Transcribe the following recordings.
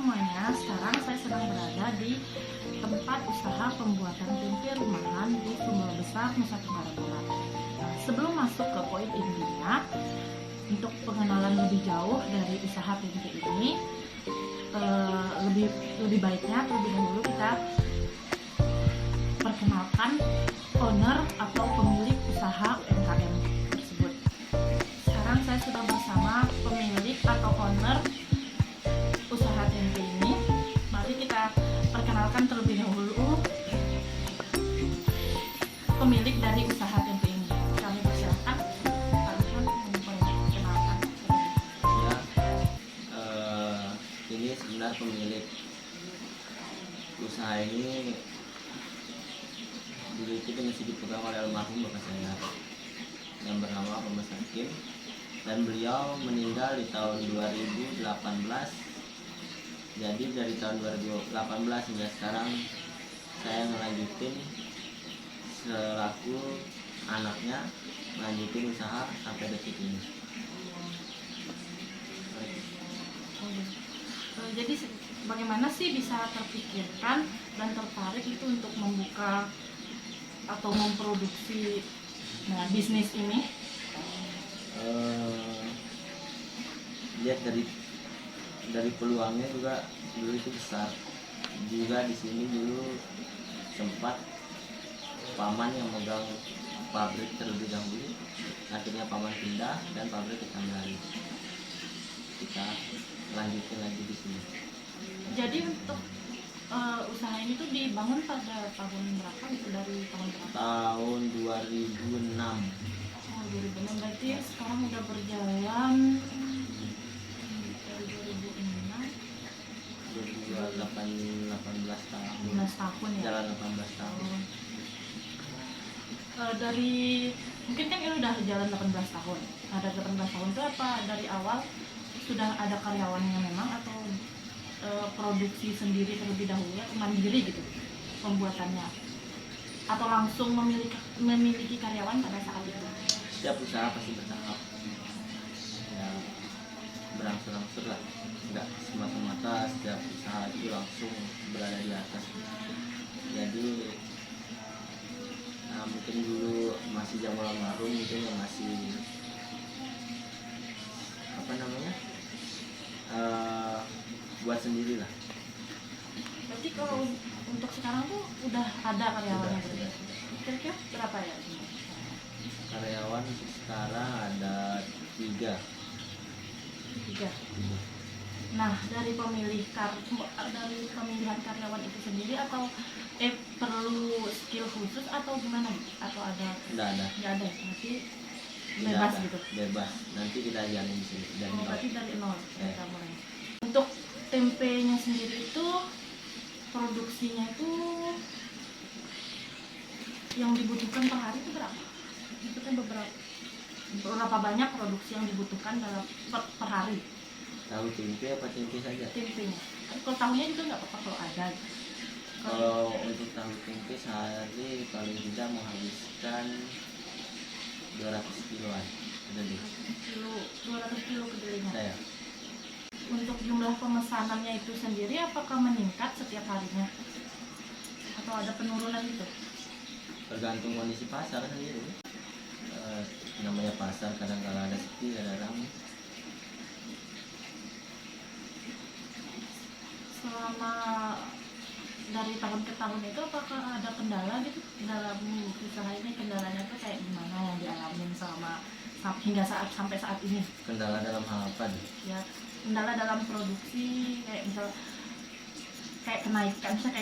semuanya, sekarang saya sedang berada di tempat usaha pembuatan tempe rumahan di Sumber Besar, Nusa Tenggara Barat. Nah, sebelum masuk ke poin intinya, untuk pengenalan lebih jauh dari usaha tempe ini, lebih baiknya terlebih dahulu kita perkenalkan owner atau pemilik usaha UMKM tersebut. Sekarang saya sudah bersama pemilik atau owner usaha tempe ini. Mari kita perkenalkan terlebih dahulu pemilik dari usaha tempe ini. Kami persilakan Pak Rusman memperkenalkan. Ya, ini sebenarnya pemilik usaha ini dulu itu masih dipegang oleh almarhum bapak saya yang bernama Pak Mas Hakim, dan beliau meninggal di tahun 2018. Jadi dari tahun 2018 hingga sekarang saya ngelanjutin selaku anaknya, lanjutin usaha sampai detik ini. Jadi bagaimana sih bisa terpikirkan dan tertarik itu untuk membuka atau memproduksi bisnis ini? Lihat dari peluangnya juga dulu itu besar. Juga di sini dulu sempat paman yang megang pabrik terlebih dahulu, akhirnya paman pindah dan pabrik kita ambil. Kita lanjutin lagi di sini. Jadi untuk usaha ini tuh dibangun pada tahun berapa gitu, dari tahun berapa? Tahun 2006. Oh, 2006, berarti sekarang udah berjalan dari 2006 18 tahun. 15 tahun ya? Jalan 18 tahun. Dari mungkin kan ini udah jalan 18 tahun. Ada 18 tahun itu apa dari awal sudah ada karyawannya memang, atau produksi sendiri terlebih dahulu atau mandiri gitu pembuatannya, atau langsung memiliki karyawan pada saat itu? Setiap usaha pasti bertahap, ya berangsur-angsur lah, nggak semata-mata setiap usaha itu langsung berada di atas. Jadi mungkin dulu masih zaman almarhum itu yang masih buat sendiri lah. Berarti kalau untuk sekarang tuh udah ada karyawannya gitu? Kira-kira berapa ya? Karyawan sekarang ada 3. Nah, dari pemilihan karyawan itu sendiri, atau perlu skill khusus atau gimana? Atau ada? Nggak ada. Nggak ada, berarti bebas gitu? Bebas, nanti kita jalani di sini dari nol. Berarti dari nol kita mulai. Untuk tempenya sendiri itu produksinya itu yang dibutuhkan per hari itu berapa? Itu kan berapa banyak produksi yang dibutuhkan dalam per hari? Tahu tempe apa tempe saja? Tempenya. Kalau tahunya juga nggak apa-apa kalau ada. Kalau untuk tahu tempe sehari paling tidak menghabiskan 200 kiloan. Ada deh. 200 kilo kedelainya. Saya. Untuk jumlah pemesanannya itu sendiri apakah meningkat setiap harinya? Atau ada penurunan itu? Tergantung kondisi pasar sendiri. Namanya pasar, kadang-kala ada sepi, ada ramai. Selama dari tahun ke tahun itu apakah ada kendala gitu dalam usaha ini? Kendalanya tuh kayak gimana yang dialamin hingga sampai saat ini? Kendala dalam hal apa nih? Ya, kendala dalam produksi, kayak misal kayak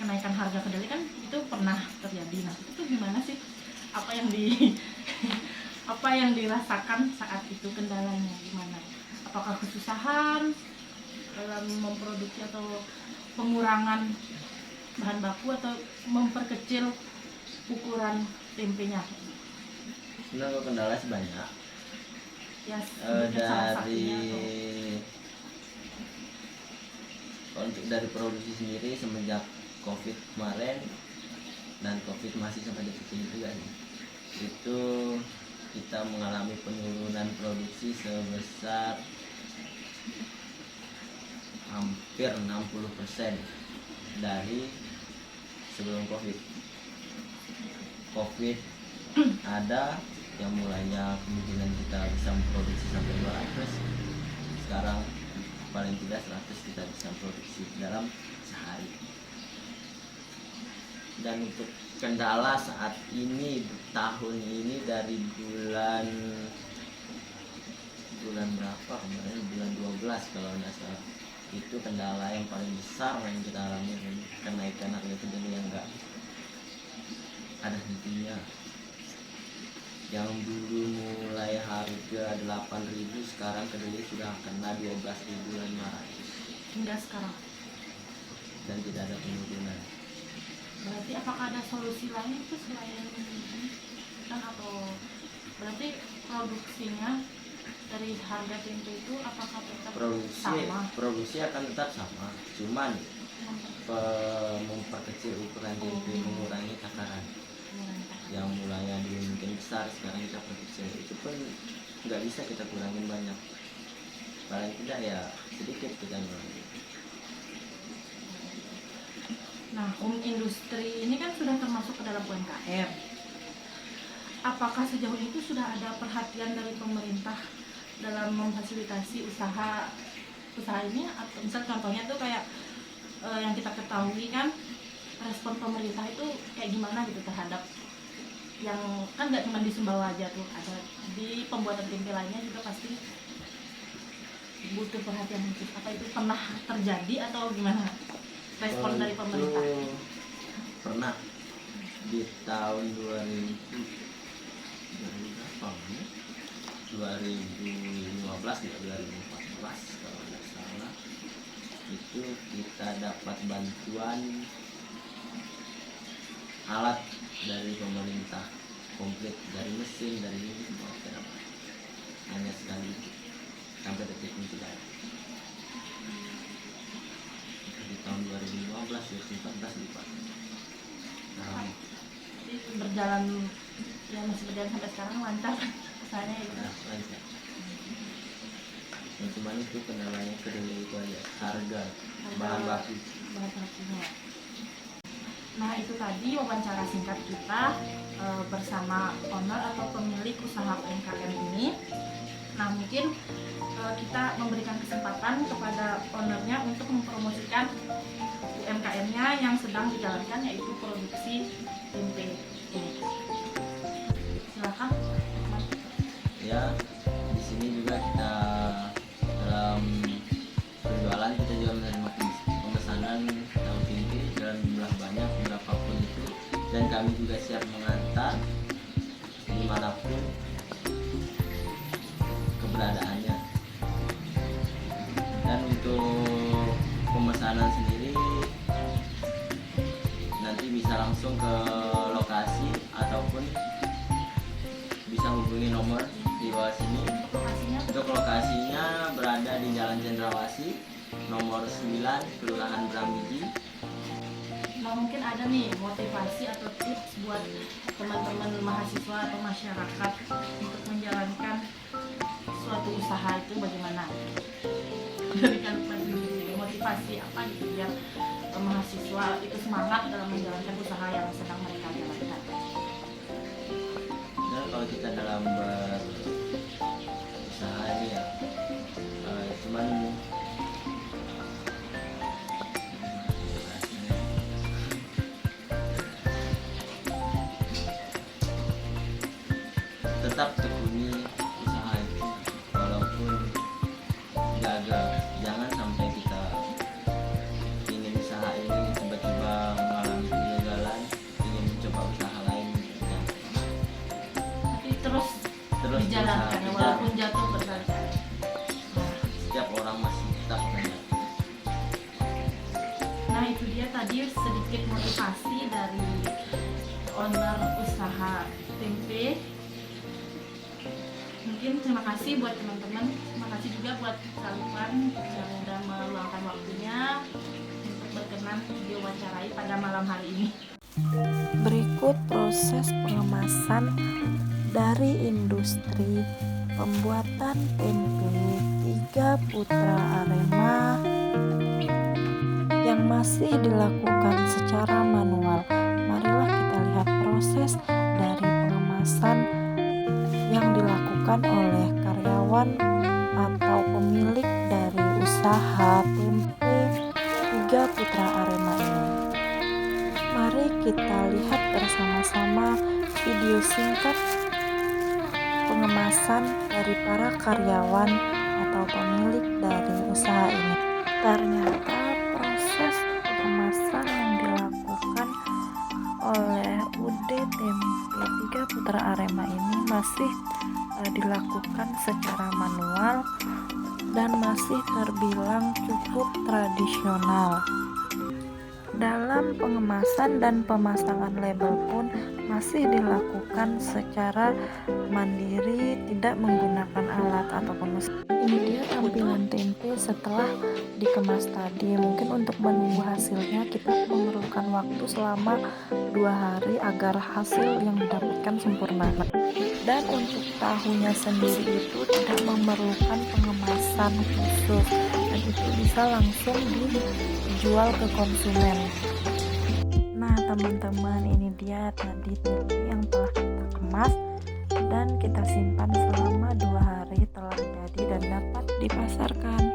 kenaikan harga kedelai kan itu pernah terjadi. Nah, itu tuh gimana sih? Apa yang dirasakan saat itu, kendalanya gimana? Apakah kesusahan dalam memproduksi atau pengurangan bahan baku atau memperkecil ukuran tempenya? Sebenarnya kendala sih banyak. Ya, dari produksi sendiri semenjak COVID kemarin, dan COVID masih sampai detik ini juga nih, itu kita mengalami penurunan produksi sebesar hampir 60% dari sebelum COVID ada yang mulainya kemungkinan kita bisa memproduksi sampai 200, sekarang paling tidak 100 kita bisa produksi dalam sehari. Dan untuk kendala saat ini tahun ini dari bulan berapa kemarin, bulan 12 kalau nggak salah, itu kendala yang paling besar yang kita alami, kenaikan harga kedelai yang nggak ada hentinya. Yang dulu mulai harga 8.000, sekarang kedelai sudah kena 12.500 hingga sekarang. dan tidak ada penurunan. Berarti apakah ada solusi lain itu selain ini kan, atau berarti produksinya dari harga tempe itu apakah tetap sama? Produksi akan tetap sama, cuman memperkecil ukuran tempe, mengurangi takaran. Yang mulanya dulu mungkin besar, sekarang kita perkecil. Itu pun nggak bisa kita kurangin banyak, paling tidak ya sedikit kita ngurangin. Nah, industri ini kan sudah termasuk ke dalam UMKM. Apakah sejauh itu sudah ada perhatian dari pemerintah dalam memfasilitasi usaha ini? Atau misal contohnya tuh kayak yang kita ketahui kan, respon pemerintah itu kayak gimana gitu terhadap yang kan nggak cuma di Sumbawa aja tuh, ada di pembuatan tempe lainnya juga pasti butuh perhatian khusus. Apa itu pernah terjadi atau gimana respon dari pemerintah? Pernah di tahun 2015 ya, 2014 kalau nggak salah, itu kita dapat bantuan alat dari pemerintah komplit, dari mesin, dari ini semua kita dapat, hanya sekali sampai detik ini tidak ada. Di tahun 2015 2014 lupa. Nah, Jadi berjalan, ya masih berjalan sampai sekarang lancar usahanya ya. lancar. Dan cuman itu kendalanya kedelai itu aja, harga bahan baku. Nah, itu tadi wawancara singkat kita bersama owner atau pemilik usaha UMKM ini. Nah, mungkin kita memberikan kesempatan kepada ownernya untuk mempromosikan UMKM-nya yang sedang dijalankan, yaitu produksi tempe ini. Silakan. Ya, di sini juga kita dalam penjualan kita juga menerima pemesanan tahu tempe dalam jumlah banyak berapapun itu, dan kami juga siap mengantar dimanapun keberadaannya. Dan untuk pemesanan sendiri nanti bisa langsung ke lokasi ataupun bisa hubungi nomor di bawah sini. Lokasinya Untuk lokasinya berada di Jalan Cendrawasih nomor 9, Kelurahan Brambiji. Nah, mungkin ada nih motivasi atau tips buat teman-teman mahasiswa atau masyarakat untuk menjalankan suatu usaha itu bagaimana? Berikan motivasi apa gitu biar mahasiswa itu semangat dalam menjalankan usaha yang sedang mereka jalankan. Dan kalau kita dalam berusaha ini ya, cuman tetap tekuni usaha itu walaupun gagal. Jangan sampai kita ingin usaha ini tiba-tiba mengalami kegagalan, ingin mencoba usaha lain, Tapi terus dijalankan ya, berusaha, walaupun jatuh berkali-kali. setiap orang masih tetap banyak. Nah, itu dia tadi sedikit motivasi dari owner usaha tempe. Mungkin terima kasih buat teman-teman, terima kasih juga buat kalian yang sudah meluangkan waktunya untuk berkenan diwawancarai pada malam hari ini. Berikut proses pengemasan dari industri pembuatan tempe 3 Putra Arema yang masih dilakukan secara manual. Marilah kita lihat proses dari pengemasan yang dilakukan oleh karyawan atau pemilik dari usaha tempe 3 Putra Arema ini. Mari kita lihat bersama-sama video singkat pengemasan dari para karyawan atau pemilik dari usaha ini. Ternyata proses pengemasan yang dilakukan oleh UD Tempe 3 Putra Arema ini masih dilakukan secara manual dan masih terbilang cukup tradisional. Dalam pengemasan dan pemasangan label pun masih dilakukan secara mandiri, tidak menggunakan alat ataupun mesin. Ini dia tampilan tempe setelah dikemas tadi. Mungkin untuk menunggu hasilnya kita memerlukan waktu selama 2 hari agar hasil yang didapatkan sempurna. Dan untuk tahunya sendiri itu tidak memerlukan pengemasan khusus dan itu bisa langsung dijual ke konsumen. Nah teman-teman, ini dia tadi tempe yang telah kita kemas dan kita simpan selama 2 hari telah jadi dan dapat dipasarkan.